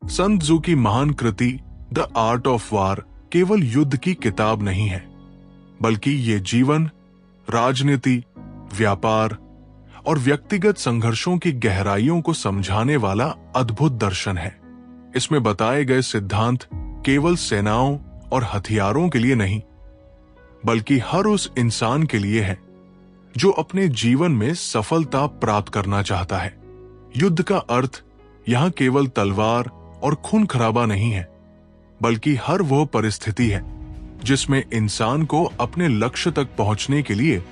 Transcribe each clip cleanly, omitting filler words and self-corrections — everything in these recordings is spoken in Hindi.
सन त्सू की महान कृति द आर्ट ऑफ वार केवल युद्ध की किताब नहीं है, बल्कि ये जीवन, राजनीति, व्यापार और व्यक्तिगत संघर्षों की गहराइयों को समझाने वाला अद्भुत दर्शन है। इसमें बताए गए सिद्धांत केवल सेनाओं और हथियारों के लिए नहीं, बल्कि हर उस इंसान के लिए है जो अपने जीवन में सफलता प्राप्त करना चाहता है। युद्ध का अर्थ यहां केवल तलवार और खून खराबा नहीं है, बल्कि हर वह परिस्थिति है जिसमें इंसान को अपने लक्ष्य तक पहुंचने के लिए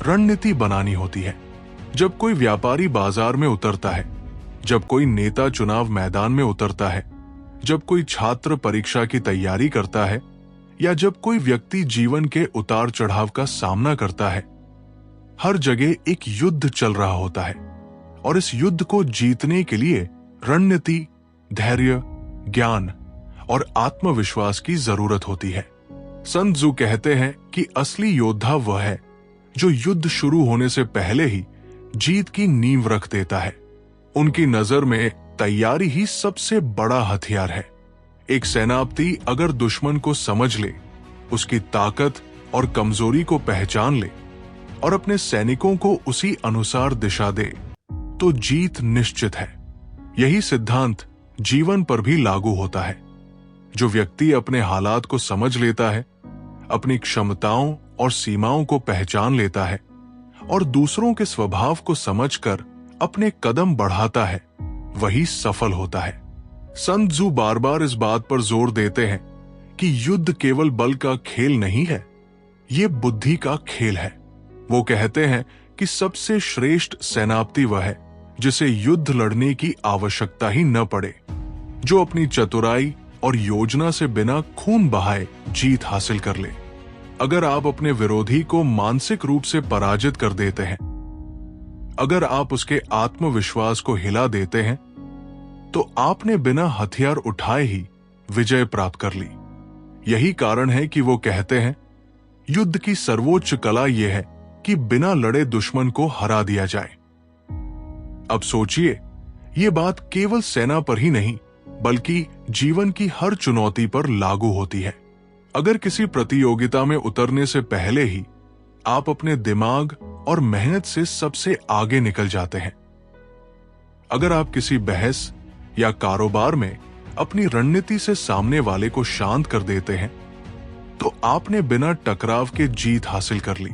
रणनीति बनानी होती है। जब कोई व्यापारी बाजार में उतरता है, जब कोई नेता चुनाव मैदान में उतरता है, जब कोई छात्र परीक्षा की तैयारी करता है या जब कोई व्यक्ति जीवन के उतार चढ़ाव का सामना करता है, हर जगह एक युद्ध चल रहा होता है और इस युद्ध को जीतने के लिए रणनीति, धैर्य, ज्ञान और आत्मविश्वास की जरूरत होती है। सन त्सू कहते हैं कि असली योद्धा वह है जो युद्ध शुरू होने से पहले ही जीत की नींव रख देता है। उनकी नजर में तैयारी ही सबसे बड़ा हथियार है। एक सेनापति अगर दुश्मन को समझ ले, उसकी ताकत और कमजोरी को पहचान ले और अपने सैनिकों को उसी अनुसार दिशा दे, तो जीत निश्चित है। यही सिद्धांत जीवन पर भी लागू होता है। जो व्यक्ति अपने हालात को समझ लेता है, अपनी क्षमताओं और सीमाओं को पहचान लेता है और दूसरों के स्वभाव को समझकर अपने कदम बढ़ाता है, वही सफल होता है। सन त्सू बार बार इस बात पर जोर देते हैं कि युद्ध केवल बल का खेल नहीं है, ये बुद्धि का खेल है। वो कहते हैं कि सबसे श्रेष्ठ सेनापति वह है जिसे युद्ध लड़ने की आवश्यकता ही न पड़े, जो अपनी चतुराई और योजना से बिना खून बहाए जीत हासिल कर ले। अगर आप अपने विरोधी को मानसिक रूप से पराजित कर देते हैं, अगर आप उसके आत्मविश्वास को हिला देते हैं, तो आपने बिना हथियार उठाए ही विजय प्राप्त कर ली। यही कारण है कि वो कहते हैं, युद्ध की सर्वोच्च कला यह है कि बिना लड़े दुश्मन को हरा दिया जाए। अब सोचिए, ये बात केवल सेना पर ही नहीं, बल्कि जीवन की हर चुनौती पर लागू होती है। अगर किसी प्रतियोगिता में उतरने से पहले ही आप अपने दिमाग और मेहनत से सबसे आगे निकल जाते हैं, अगर आप किसी बहस या कारोबार में अपनी रणनीति से सामने वाले को शांत कर देते हैं, तो आपने बिना टकराव के जीत हासिल कर ली।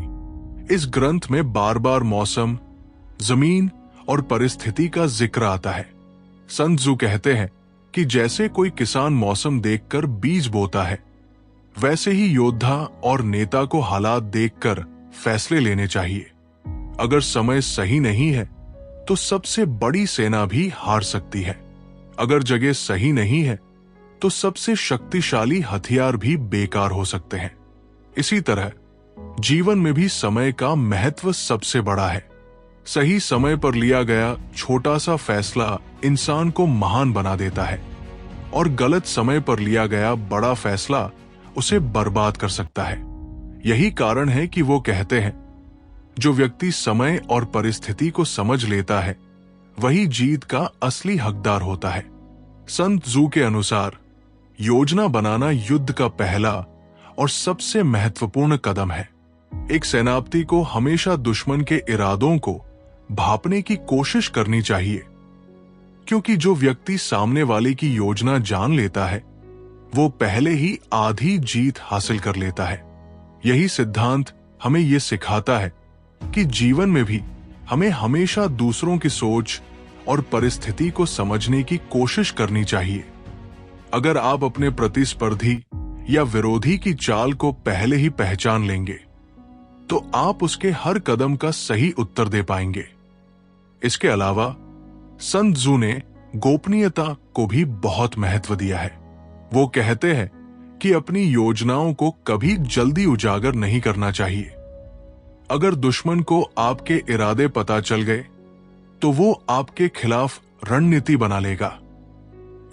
इस ग्रंथ में बार बार मौसम, जमीन और परिस्थिति का जिक्र आता है। सन त्सू कहते हैं कि जैसे कोई किसान मौसम देखकर बीज बोता है, वैसे ही योद्धा और नेता को हालात देखकर फैसले लेने चाहिए। अगर समय सही नहीं है, तो सबसे बड़ी सेना भी हार सकती है। अगर जगह सही नहीं है, तो सबसे शक्तिशाली हथियार भी बेकार हो सकते हैं। इसी तरह जीवन में भी समय का महत्व सबसे बड़ा है। सही समय पर लिया गया छोटा सा फैसला इंसान को महान बना देता है और गलत समय पर लिया गया बड़ा फैसला उसे बर्बाद कर सकता है। यही कारण है कि वो कहते हैं, जो व्यक्ति समय और परिस्थिति को समझ लेता है, वही जीत का असली हकदार होता है। सन त्सू के अनुसार योजना बनाना युद्ध का पहला और सबसे महत्वपूर्ण कदम है। एक सेनापति को हमेशा दुश्मन के इरादों को भांपने की कोशिश करनी चाहिए, क्योंकि जो व्यक्ति सामने वाले की योजना जान लेता है, वो पहले ही आधी जीत हासिल कर लेता है। यही सिद्धांत हमें ये सिखाता है कि जीवन में भी हमें हमेशा दूसरों की सोच और परिस्थिति को समझने की कोशिश करनी चाहिए। अगर आप अपने प्रतिस्पर्धी या विरोधी की चाल को पहले ही पहचान लेंगे, तो आप उसके हर कदम का सही उत्तर दे पाएंगे। इसके अलावा सन त्सू ने गोपनीयता को भी बहुत महत्व दिया है। वो कहते हैं कि अपनी योजनाओं को कभी जल्दी उजागर नहीं करना चाहिए। अगर दुश्मन को आपके इरादे पता चल गए, तो वो आपके खिलाफ रणनीति बना लेगा।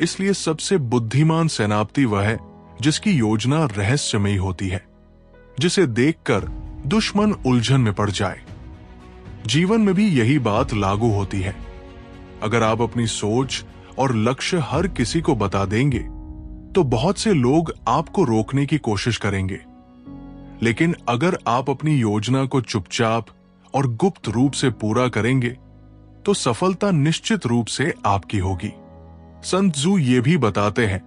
इसलिए सबसे बुद्धिमान सेनापति वह है जिसकी योजना रहस्यमयी होती है, जिसे देखकर दुश्मन उलझन में पड़ जाए। जीवन में भी यही बात लागू होती है। अगर आप अपनी सोच और लक्ष्य हर किसी को बता देंगे तो बहुत से लोग आपको रोकने की कोशिश करेंगे। लेकिन अगर आप अपनी योजना को चुपचाप और गुप्त रूप से पूरा करेंगे तो सफलता निश्चित रूप से आपकी होगी। संत जू ये भी बताते हैं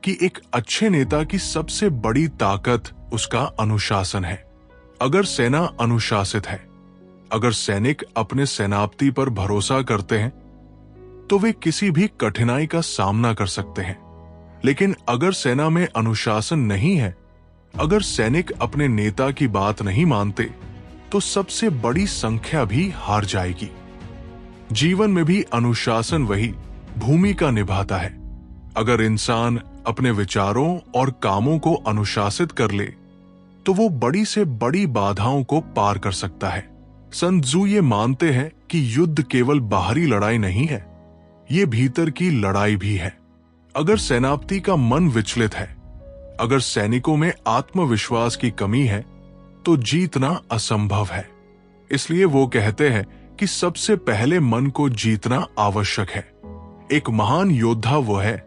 कि एक अच्छे नेता की सबसे बड़ी ताकत उसका अनुशासन है। अगर सेना अनुशासित है, अगर सैनिक अपने सेनापति पर भरोसा करते हैं तो वे किसी भी कठिनाई का सामना कर सकते हैं। लेकिन अगर सेना में अनुशासन नहीं है, अगर सैनिक अपने नेता की बात नहीं मानते तो सबसे बड़ी संख्या भी हार जाएगी। जीवन में भी अनुशासन वही भूमिका निभाता है। अगर इंसान अपने विचारों और कामों को अनुशासित कर ले तो वो बड़ी से बड़ी बाधाओं को पार कर सकता है। संत जू ये मानते हैं कि युद्ध केवल बाहरी लड़ाई नहीं है, ये भीतर की लड़ाई भी है। अगर सेनापति का मन विचलित है, अगर सैनिकों में आत्मविश्वास की कमी है तो जीतना असंभव है। इसलिए वो कहते हैं कि सबसे पहले मन को जीतना आवश्यक है। एक महान योद्धा वो है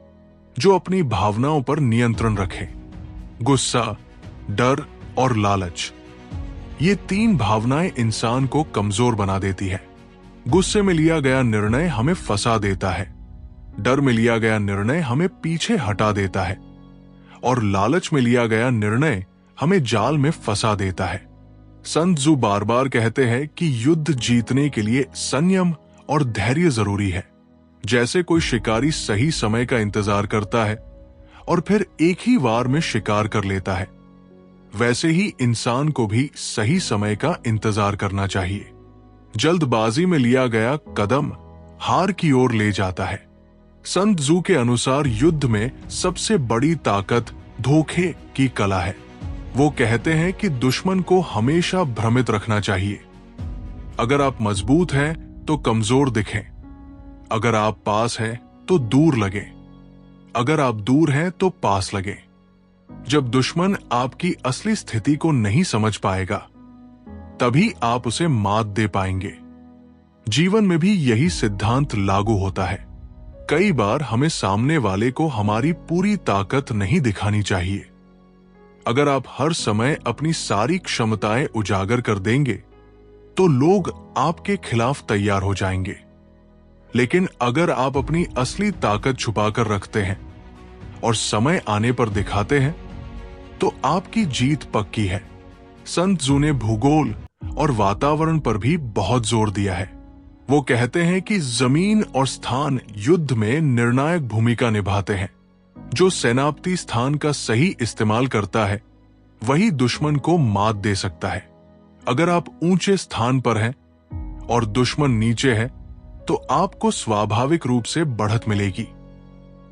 जो अपनी भावनाओं पर नियंत्रण रखे। गुस्सा, डर और लालच, ये तीन भावनाएं इंसान को कमजोर बना देती है। गुस्से में लिया गया निर्णय हमें फंसा देता है, डर में लिया गया निर्णय हमें पीछे हटा देता है और लालच में लिया गया निर्णय हमें जाल में फंसा देता है। संत जू बार बार कहते हैं कि युद्ध जीतने के लिए संयम और धैर्य जरूरी है। जैसे कोई शिकारी सही समय का इंतजार करता है और फिर एक ही वार में शिकार कर लेता है, वैसे ही इंसान को भी सही समय का इंतजार करना चाहिए। जल्दबाजी में लिया गया कदम हार की ओर ले जाता है। संत जू के अनुसार युद्ध में सबसे बड़ी ताकत धोखे की कला है। वो कहते हैं कि दुश्मन को हमेशा भ्रमित रखना चाहिए। अगर आप मजबूत हैं तो कमजोर दिखें, अगर आप पास हैं तो दूर लगें, अगर आप दूर हैं तो पास लगें। जब दुश्मन आपकी असली स्थिति को नहीं समझ पाएगा तभी आप उसे मात दे पाएंगे। जीवन में भी यही सिद्धांत लागू होता है। कई बार हमें सामने वाले को हमारी पूरी ताकत नहीं दिखानी चाहिए। अगर आप हर समय अपनी सारी क्षमताएं उजागर कर देंगे तो लोग आपके खिलाफ तैयार हो जाएंगे। लेकिन अगर आप अपनी असली ताकत छुपाकर रखते हैं और समय आने पर दिखाते हैं तो आपकी जीत पक्की है। संत जू ने भूगोल और वातावरण पर भी बहुत जोर दिया है। वो कहते हैं कि जमीन और स्थान युद्ध में निर्णायक भूमिका निभाते हैं। जो सेनापति स्थान का सही इस्तेमाल करता है वही दुश्मन को मात दे सकता है। अगर आप ऊंचे स्थान पर हैं और दुश्मन नीचे है तो आपको स्वाभाविक रूप से बढ़त मिलेगी।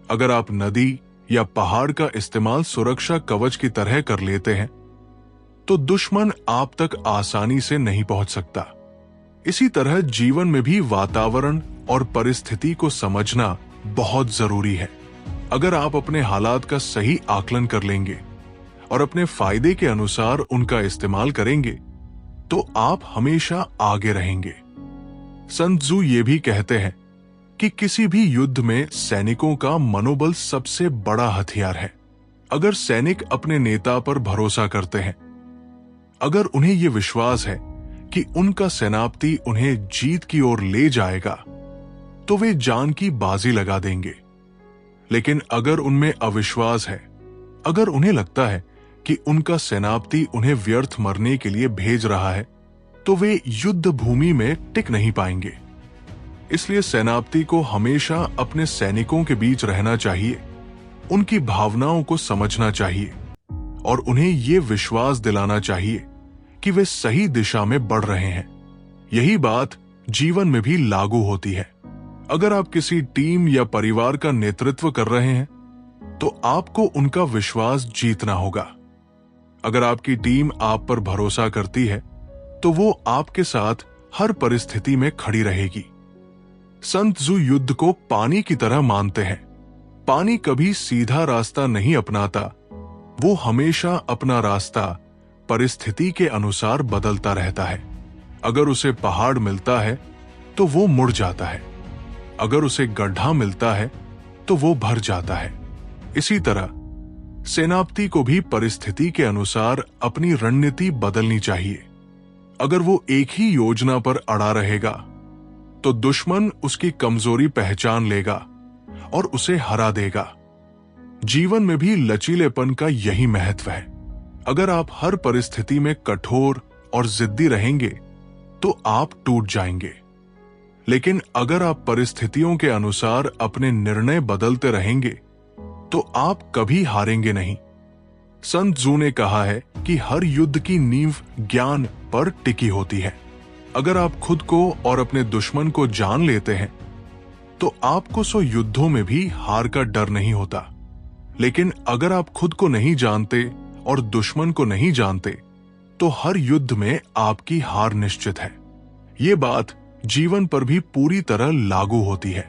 अगर आप नदी या पहाड़ का इस्तेमाल सुरक्षा कवच की तरह कर लेते हैं तो दुश्मन आप तक आसानी से नहीं पहुंच सकता। इसी तरह जीवन में भी वातावरण और परिस्थिति को समझना बहुत जरूरी है। अगर आप अपने हालात का सही आकलन कर लेंगे और अपने फायदे के अनुसार उनका इस्तेमाल करेंगे तो आप हमेशा आगे रहेंगे। संत जू ये भी कहते हैं कि किसी भी युद्ध में सैनिकों का मनोबल सबसे बड़ा हथियार है। अगर सैनिक अपने नेता पर भरोसा करते हैं, अगर उन्हें यह विश्वास है कि उनका सेनापति उन्हें जीत की ओर ले जाएगा तो वे जान की बाजी लगा देंगे। लेकिन अगर उनमें अविश्वास है, अगर उन्हें लगता है कि उनका सेनापति उन्हें व्यर्थ मरने के लिए भेज रहा है तो वे युद्ध भूमि में टिक नहीं पाएंगे। इसलिए सेनापति को हमेशा अपने सैनिकों के बीच रहना चाहिए, उनकी भावनाओं को समझना चाहिए और उन्हें यह विश्वास दिलाना चाहिए कि वे सही दिशा में बढ़ रहे हैं। यही बात जीवन में भी लागू होती है। अगर आप किसी टीम या परिवार का नेतृत्व कर रहे हैं तो आपको उनका विश्वास जीतना होगा। अगर आपकी टीम आप पर भरोसा करती है तो वो आपके साथ हर परिस्थिति में खड़ी रहेगी। संत जू युद्ध को पानी की तरह मानते हैं। पानी कभी सीधा रास्ता नहीं अपनाता, वो हमेशा अपना रास्ता परिस्थिति के अनुसार बदलता रहता है। अगर उसे पहाड़ मिलता है तो वो मुड़ जाता है, अगर उसे गड्ढा मिलता है तो वो भर जाता है। इसी तरह सेनापति को भी परिस्थिति के अनुसार अपनी रणनीति बदलनी चाहिए। अगर वो एक ही योजना पर अड़ा रहेगा तो दुश्मन उसकी कमजोरी पहचान लेगा और उसे हरा देगा। जीवन में भी लचीलेपन का यही महत्व है। अगर आप हर परिस्थिति में कठोर और जिद्दी रहेंगे तो आप टूट जाएंगे, लेकिन अगर आप परिस्थितियों के अनुसार अपने निर्णय बदलते रहेंगे तो आप कभी हारेंगे नहीं। संत जू ने कहा है कि हर युद्ध की नींव ज्ञान पर टिकी होती है। अगर आप खुद को और अपने दुश्मन को जान लेते हैं तो आपको 100 युद्धों में भी हार का डर नहीं होता। लेकिन अगर आप खुद को नहीं जानते और दुश्मन को नहीं जानते तो हर युद्ध में आपकी हार निश्चित है। ये बात जीवन पर भी पूरी तरह लागू होती है।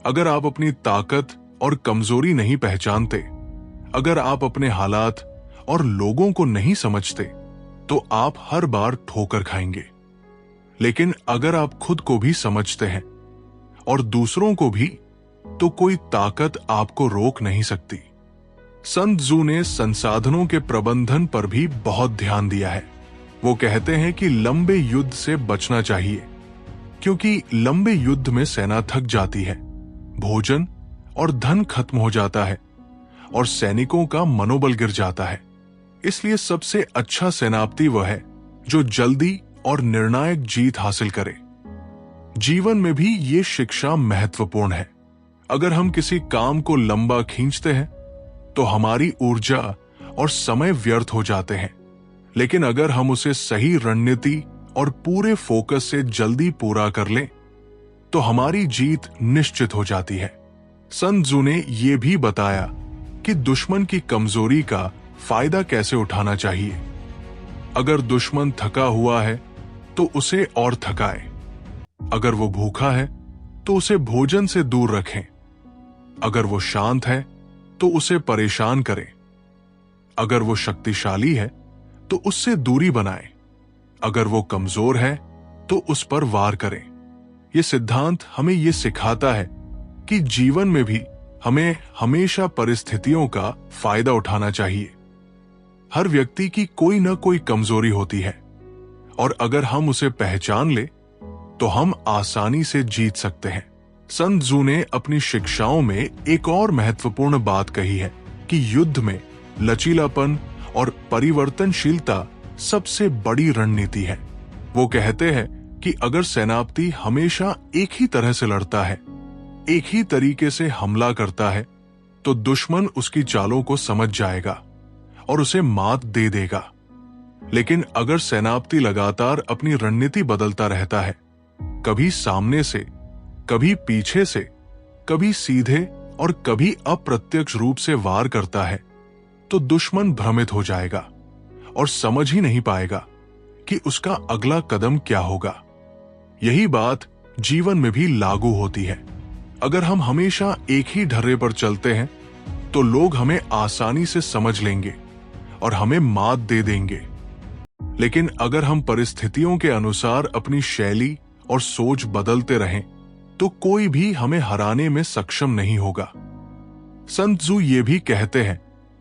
अगर आप अपनी ताकत और कमजोरी नहीं पहचानते, अगर आप अपने हालात और लोगों को नहीं समझते तो आप हर बार ठोकर खाएंगे। लेकिन अगर आप खुद को भी समझते हैं और दूसरों को भी, तो कोई ताकत आपको रोक नहीं सकती। संत जू ने संसाधनों के प्रबंधन पर भी बहुत ध्यान दिया है। वो कहते हैं कि लंबे युद्ध से बचना चाहिए, क्योंकि लंबे युद्ध में सेना थक जाती है, भोजन और धन खत्म हो जाता है और सैनिकों का मनोबल गिर जाता है। इसलिए सबसे अच्छा सेनापति वह है जो जल्दी और निर्णायक जीत हासिल करे। जीवन में भी ये शिक्षा महत्वपूर्ण है। अगर हम किसी काम को लंबा खींचते हैं तो हमारी ऊर्जा और समय व्यर्थ हो जाते हैं, लेकिन अगर हम उसे सही रणनीति और पूरे फोकस से जल्दी पूरा कर लें तो हमारी जीत निश्चित हो जाती है। संत जू ने यह भी बताया कि दुश्मन की कमजोरी का फायदा कैसे उठाना चाहिए। अगर दुश्मन थका हुआ है तो उसे और थकाए। अगर वो भूखा है तो उसे भोजन से दूर रखें। अगर वो शांत है तो उसे परेशान करें। अगर वो शक्तिशाली है तो उससे दूरी बनाएं। अगर वो कमजोर है तो उस पर वार करें। ये सिद्धांत हमें ये सिखाता है कि जीवन में भी हमें हमेशा परिस्थितियों का फायदा उठाना चाहिए। हर व्यक्ति की कोई न कोई कमजोरी होती है और अगर हम उसे पहचान ले तो हम आसानी से जीत सकते हैं। संत जू ने अपनी शिक्षाओं में एक और महत्वपूर्ण बात कही है कि युद्ध में लचीलापन और परिवर्तनशीलता सबसे बड़ी रणनीति है। वो कहते हैं कि अगर सेनापति हमेशा एक ही तरह से लड़ता है, एक ही तरीके से हमला करता है, तो दुश्मन उसकी चालों को समझ जाएगा और उसे मात दे देगा। लेकिन अगर सेनापति लगातार अपनी रणनीति बदलता रहता है, कभी सामने से, कभी पीछे से, कभी सीधे और कभी अप्रत्यक्ष रूप से वार करता है, तो दुश्मन भ्रमित हो जाएगा और समझ ही नहीं पाएगा कि उसका अगला कदम क्या होगा। यही बात जीवन में भी लागू होती है। अगर हम हमेशा एक ही ढर्रे पर चलते हैं तो लोग हमें आसानी से समझ लेंगे और हमें मात दे देंगे। लेकिन अगर हम परिस्थितियों के अनुसार अपनी शैली और सोच बदलते रहें तो कोई भी हमें हराने में सक्षम नहीं होगा। संत जू ये भी कहते हैं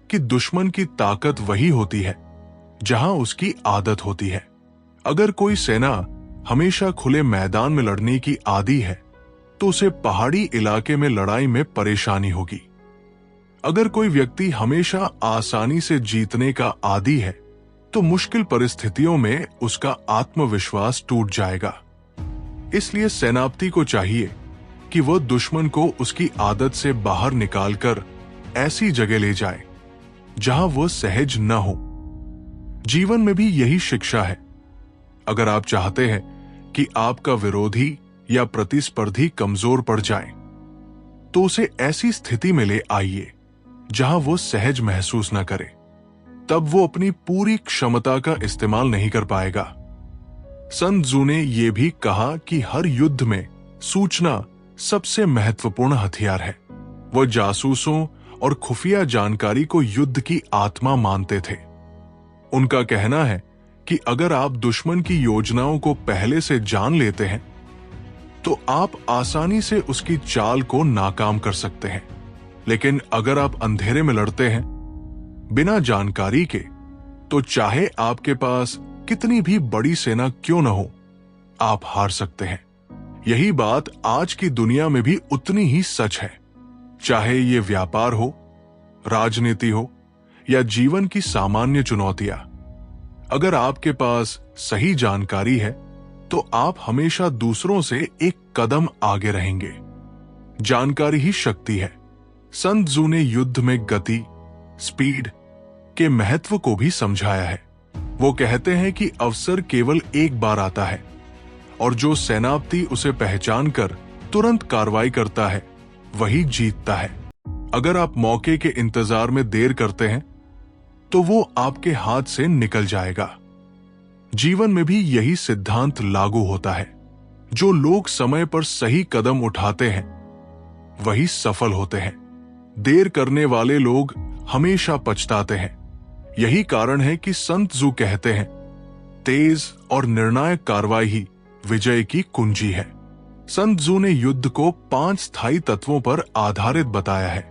कि दुश्मन की ताकत वही होती है जहां उसकी आदत होती है। अगर कोई सेना हमेशा खुले मैदान में लड़ने की आदी है तो उसे पहाड़ी इलाके में लड़ाई में परेशानी होगी। अगर कोई व्यक्ति हमेशा आसानी से जीतने का आदी है तो मुश्किल परिस्थितियों में उसका आत्मविश्वास टूट जाएगा। इसलिए सेनापति को चाहिए कि वह दुश्मन को उसकी आदत से बाहर निकालकर ऐसी जगह ले जाए जहां वह सहज न हो। जीवन में भी यही शिक्षा है। अगर आप चाहते हैं कि आपका विरोधी या प्रतिस्पर्धी कमजोर पड़ जाए तो उसे ऐसी स्थिति में ले आइए जहां वो सहज महसूस न करे। तब वो अपनी पूरी क्षमता का इस्तेमाल नहीं कर पाएगा। संत जू ने यह भी कहा कि हर युद्ध में सूचना सबसे महत्वपूर्ण हथियार है। वह जासूसों और खुफिया जानकारी को युद्ध की आत्मा मानते थे। उनका कहना है कि अगर आप दुश्मन की योजनाओं को पहले से जान लेते हैं तो आप आसानी से उसकी चाल को नाकाम कर सकते हैं। लेकिन अगर आप अंधेरे में लड़ते हैं बिना जानकारी के, तो चाहे आपके पास कितनी भी बड़ी सेना क्यों न हो, आप हार सकते हैं। यही बात आज की दुनिया में भी उतनी ही सच है। चाहे ये व्यापार हो, राजनीति हो या जीवन की सामान्य चुनौतियां, अगर आपके पास सही जानकारी है तो आप हमेशा दूसरों से एक कदम आगे रहेंगे। जानकारी ही शक्ति है। सन त्सू ने युद्ध में गति, स्पीड के महत्व को भी समझाया है। वो कहते हैं कि अवसर केवल एक बार आता है और जो सेनापति उसे पहचान कर तुरंत कार्रवाई करता है वही जीतता है। अगर आप मौके के इंतजार में देर करते हैं तो वो आपके हाथ से निकल जाएगा। जीवन में भी यही सिद्धांत लागू होता है। जो लोग समय पर सही कदम उठाते हैं वही सफल होते हैं। देर करने वाले लोग हमेशा पछताते हैं। यही कारण है कि सन त्सू कहते हैं, तेज और निर्णायक कार्रवाई ही विजय की कुंजी है। सन त्सू ने युद्ध को 5 स्थायी तत्वों पर आधारित बताया है: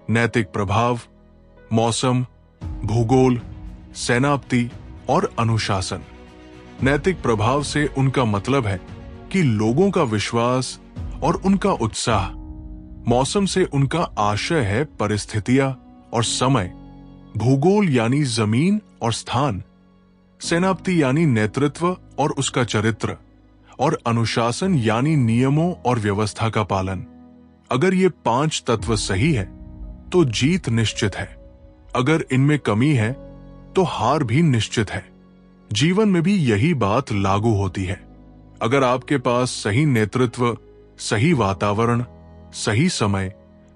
नैतिक प्रभाव, मौसम, भूगोल, सेनापति और अनुशासन। नैतिक प्रभाव से उनका मतलब है कि लोगों का विश्वास और उनका उत्साह। मौसम से उनका आशय है परिस्थितियां और समय। भूगोल यानी जमीन और स्थान। सेनापति यानी नेतृत्व और उसका चरित्र। और अनुशासन यानी नियमों और व्यवस्था का पालन। अगर ये 5 तत्व सही है तो जीत निश्चित है। अगर इनमें कमी है तो हार भी निश्चित है। जीवन में भी यही बात लागू होती है। अगर आपके पास सही नेतृत्व, सही वातावरण, सही समय,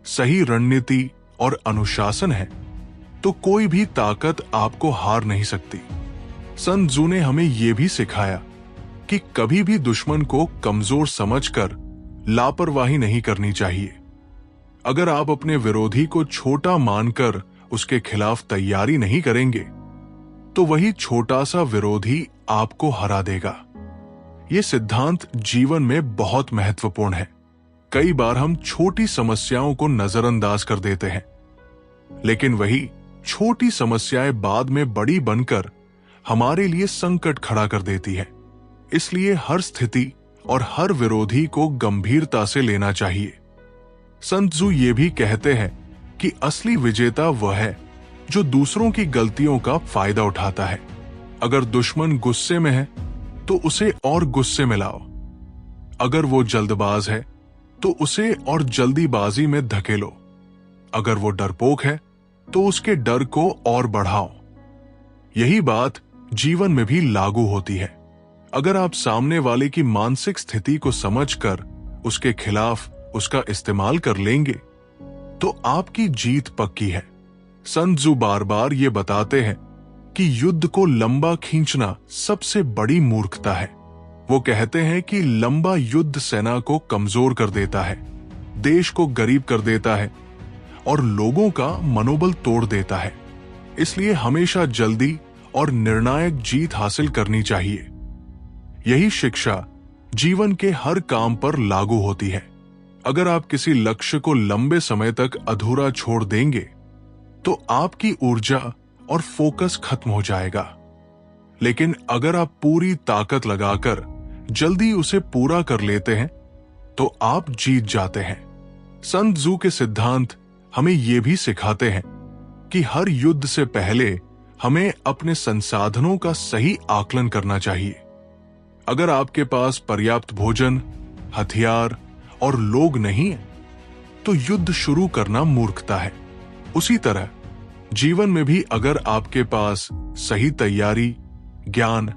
सही रणनीति और अनुशासन है तो कोई भी ताकत आपको हार नहीं सकती। सन त्सू ने हमें यह भी सिखाया कि कभी भी दुश्मन को कमजोर समझकर लापरवाही नहीं करनी चाहिए। अगर आप अपने विरोधी को छोटा मानकर उसके खिलाफ तैयारी नहीं करेंगे तो वही छोटा सा विरोधी आपको हरा देगा। यह सिद्धांत जीवन में बहुत महत्वपूर्ण है। कई बार हम छोटी समस्याओं को नजरअंदाज कर देते हैं, लेकिन वही छोटी समस्याएं बाद में बड़ी बनकर हमारे लिए संकट खड़ा कर देती है। इसलिए हर स्थिति और हर विरोधी को गंभीरता से लेना चाहिए। सन त्सू ये भी कहते हैं कि असली विजेता वह है जो दूसरों की गलतियों का फायदा उठाता है। अगर दुश्मन गुस्से में है तो उसे और गुस्से में लाओ। अगर वो जल्दबाज है तो उसे और जल्दीबाजी में धकेलो। अगर वो डरपोक है तो उसके डर को और बढ़ाओ। यही बात जीवन में भी लागू होती है। अगर आप सामने वाले की मानसिक स्थिति को समझकर उसके खिलाफ उसका इस्तेमाल कर लेंगे तो आपकी जीत पक्की है। सन त्सू बार बार ये बताते हैं कि युद्ध को लंबा खींचना सबसे बड़ी मूर्खता है। वो कहते हैं कि लंबा युद्ध सेना को कमजोर कर देता है, देश को गरीब कर देता है और लोगों का मनोबल तोड़ देता है। इसलिए हमेशा जल्दी और निर्णायक जीत हासिल करनी चाहिए। यही शिक्षा जीवन के हर काम पर लागू होती है। अगर आप किसी लक्ष्य को लंबे समय तक अधूरा छोड़ देंगे तो आपकी ऊर्जा और फोकस खत्म हो जाएगा। लेकिन अगर आप पूरी ताकत लगाकर जल्दी उसे पूरा कर लेते हैं तो आप जीत जाते हैं। सन त्सू के सिद्धांत हमें यह भी सिखाते हैं कि हर युद्ध से पहले हमें अपने संसाधनों का सही आकलन करना चाहिए। अगर आपके पास पर्याप्त भोजन, हथियार और लोग नहीं है तो युद्ध शुरू करना मूर्खता है। उसी तरह जीवन में भी अगर आपके पास सही तैयारी, ज्ञान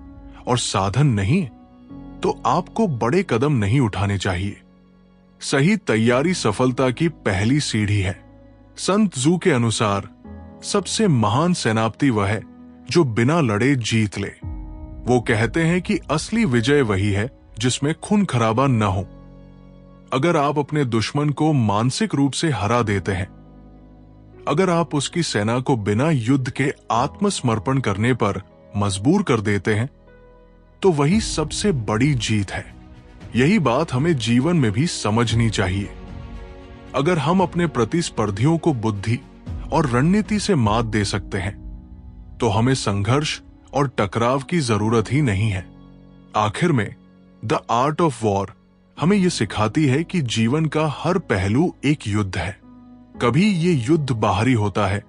और साधन नहीं तो आपको बड़े कदम नहीं उठाने चाहिए। सही तैयारी सफलता की पहली सीढ़ी है। सन त्सू के अनुसार सबसे महान सेनापति वह है जो बिना लड़े जीत ले। वो कहते हैं कि असली विजय वही है जिसमें खून खराबा न हो। अगर आप अपने दुश्मन को मानसिक रूप से हरा देते हैं, अगर आप उसकी सेना को बिना युद्ध के आत्मसमर्पण करने पर मजबूर कर देते हैं तो वही सबसे बड़ी जीत है। यही बात हमें जीवन में भी समझनी चाहिए। अगर हम अपने प्रतिस्पर्धियों को बुद्धि और रणनीति से मात दे सकते हैं, तो हमें संघर्ष और टकराव की जरूरत ही नहीं है। आखिर में द आर्ट ऑफ वॉर हमें यह सिखाती है कि जीवन का हर पहलू एक युद्ध है। कभी ये युद्ध बाहरी होता है,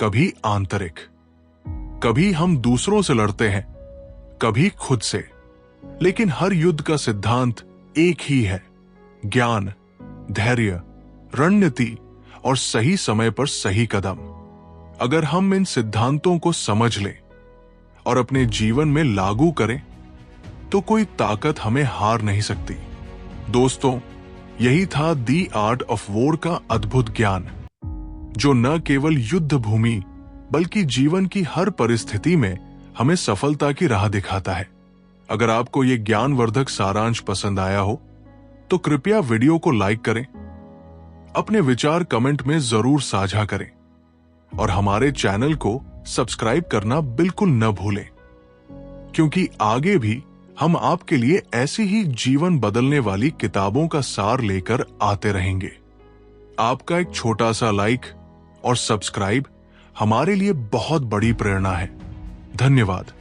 कभी आंतरिक। कभी हम दूसरों से लड़ते हैं, कभी खुद से। लेकिन हर युद्ध का सिद्धांत एक ही है: ज्ञान, धैर्य, रणनीति और सही समय पर सही कदम। अगर हम इन सिद्धांतों को समझ लें और अपने जीवन में लागू करें, तो कोई ताकत हमें हार नहीं सकती। दोस्तों, यही था दी आर्ट ऑफ वॉर का अद्भुत ज्ञान, जो न केवल युद्ध भूमि बल्कि जीवन की हर परिस्थिति में हमें सफलता की राह दिखाता है। अगर आपको यह ज्ञानवर्धक सारांश पसंद आया हो, तो कृपया वीडियो को लाइक करें, अपने विचार कमेंट में जरूर साझा करें और हमारे चैनल को सब्सक्राइब करना बिल्कुल न भूलें, क्योंकि आगे भी हम आपके लिए ऐसी ही जीवन बदलने वाली किताबों का सार लेकर आते रहेंगे। आपका एक छोटा सा लाइक और सब्सक्राइब हमारे लिए बहुत बड़ी प्रेरणा है। धन्यवाद।